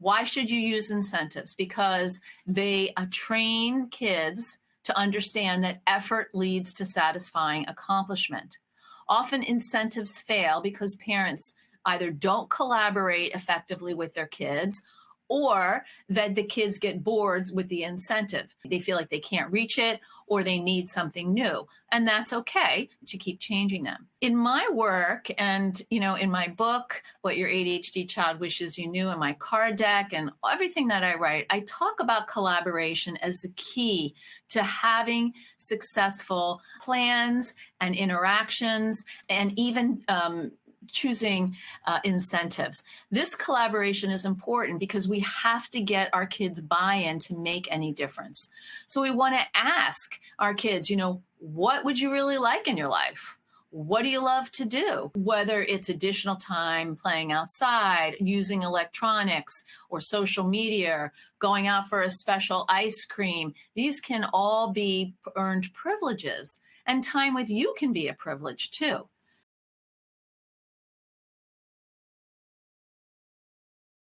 Why should you use incentives? Because they train kids to understand that effort leads to satisfying accomplishment. Often incentives fail because parents either don't collaborate effectively with their kids or that the kids get bored with the incentive. They feel like they can't reach it or they need something new. And that's okay to keep changing them. In my work and, in my book, What Your ADHD Child Wishes You Knew, and my card deck and everything that I write, I talk about collaboration as the key to having successful plans and interactions and even choosing incentives. This collaboration is important because we have to get our kids' buy-in to make any difference. So we want to ask our kids, what would you really like in your life? What do you love to do? Whether it's additional time playing outside, using electronics or social media, going out for a special ice cream, these can all be earned privileges. And time with you can be a privilege too.